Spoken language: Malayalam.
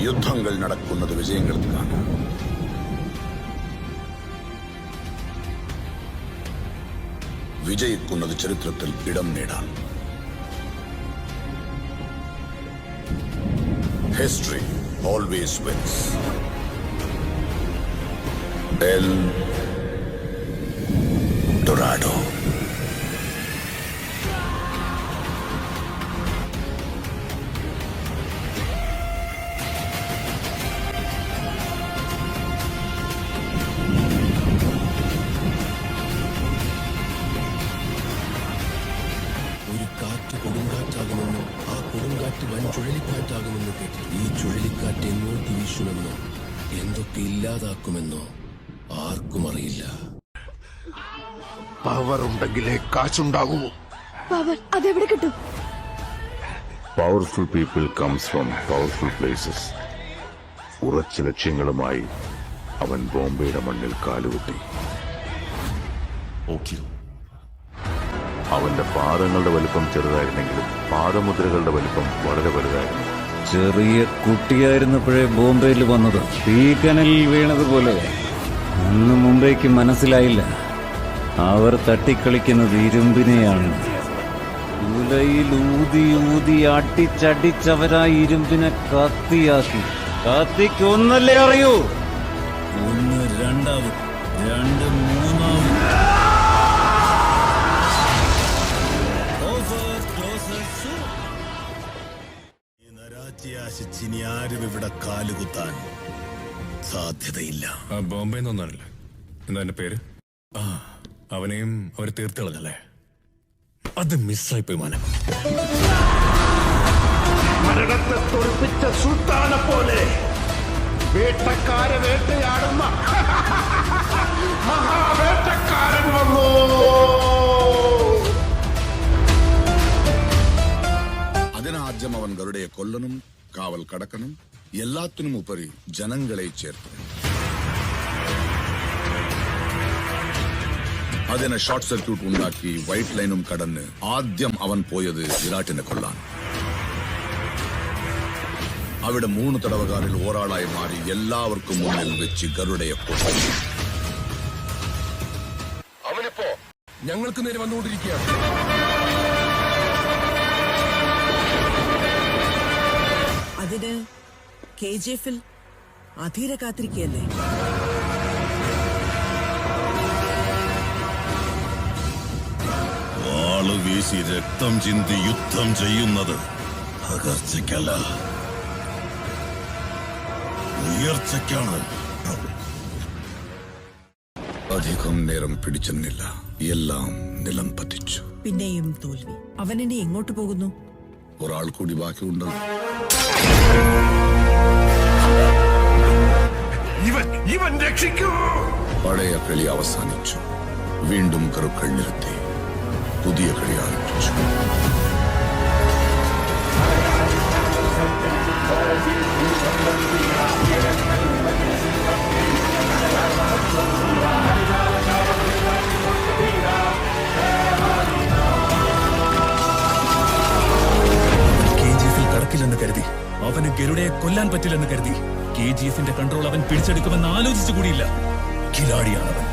യുദ്ധങ്ങൾ നടക്കുന്നത് വിജയങ്ങൾക്കാണ്. വിജയിക്കുന്നത് ചരിത്രത്തിൽ ഇടം നേടാൻ. History always wins. El Dorado. കൊടുങ്കാറ്റാകുമെന്നും ആ കൊടുങ്കാറ്റ് വൻ ചുഴലിക്കാറ്റാകുമെന്ന് കേട്ടു. ഈ ചുഴലിക്കാറ്റ് എങ്ങോട്ട് വീശുമെന്നോ എന്തൊക്കെ ഇല്ലാതാക്കുമെന്നോ ആർക്കും അറിയില്ല. പവർ ഉണ്ടെങ്കിലേ കാശുണ്ടാകൂ. പവർ അതെവിടെ കിട്ടും? Powerful people comes from powerful places. ഉറച്ച ലക്ഷ്യങ്ങളുമായി അവൻ ബോംബെയുടെ മണ്ണിൽ കാലുകുത്തി. അവന്റെ പാദങ്ങളുടെ വലിപ്പം ചെറുതായിരുന്നെങ്കിലും പാദമുദ്രകളുടെ വലിപ്പം വളരെ വലുതായിരുന്നു. ചെറിയ കുട്ടിയായിരുന്നപ്പോഴേ ബോംബെയിൽ വന്നത് തീക്കനലിൽ വീണതുപോലെ. അന്ന് മുംബൈക്ക് മനസ്സിലായില്ല അവർ തട്ടിക്കളിക്കുന്നത് ഇരുമ്പിനെയാണ്. ഉലയിൽ ഊതി ഊതി അടിച്ചടിച്ചവരാ ഇരുമ്പിനെ കത്തിയാക്കി. കത്തിക്കൊന്നല്ലേ അറിയൂ, ഒന്ന് രണ്ടാവും, രണ്ട് മൂന്നാവും. ഇനി ആരും ഇവിടെ കാലുകുത്താൻ സാധ്യതയില്ല. ബോംബെ ഒന്നല്ല, എന്താ എന്റെ പേര്? അവനെയും അവർ തീർത്തുകളഞ്ഞല്ലേ? അത് മിസ്സായി പോയി മോനെ. മരണത്തെ തോൽപ്പിച്ച സുൽത്താനെ പോലെ വേട്ടക്കാരെ വേട്ടയാടുന്ന മഹാവേട്ടക്കാരൻ വന്നു. അതിനാദ്യം അവൻ ഗരുഡയെ കൊല്ലണം, കാവൽ കടക്കണം, എല്ലാത്തിനും ഉപരി ജനങ്ങളെ ചേർത്ത്. അതിന് ഷോർട്ട് സർക്യൂട്ട് ഉണ്ടാക്കി വൈറ്റ് ലൈനും കടന്ന് ആദ്യം അവൻ പോയത് വിരാട്ടിനെ കൊല്ലാൻ. അവിടെ 3 തടവുകാരിൽ ഒരാളായി മാറി എല്ലാവർക്കും മുന്നിൽ വെച്ച് ഗരുഡയെ കൊന്നു. അവനിപ്പോ ഞങ്ങൾക്ക് നേരെ വന്നുകൊണ്ടിരിക്കുകയാണ്. അതിന് KGF അധീര കാത്തിരിക്കുകയല്ലേ? വാള് വീശി രക്തം ചിന്തി യുദ്ധം ചെയ്യുന്നത് തകർച്ചയ്ക്കല്ല, ഉയർച്ചയ്ക്കാണ്. അധികം നേരം പിടിച്ചെന്നില്ല, എല്ലാം നിലം പതിച്ചു. പിന്നെയും തോൽവി. അവനിനി എങ്ങോട്ട് പോകുന്നു? ഒരാൾ കൂടി ബാക്കിയുണ്ട്. ഇവൻ രക്ഷിക്കൂ. പഴയ കളി അവസാനിച്ചു. വീണ്ടും കറുക്കൾ നിർത്തി പുതിയ കളി ആരംഭിച്ചു. KGF കടക്കില്ലെന്ന് കരുതി, അവന് ഗരുഡയെ കൊല്ലാൻ പറ്റില്ലെന്ന് കരുതി, KGF കൺട്രോൾ അവൻ പിടിച്ചെടുക്കുമെന്ന് ആലോചിച്ചു കൂടിയില്ല. കിലാടിയാണവൻ.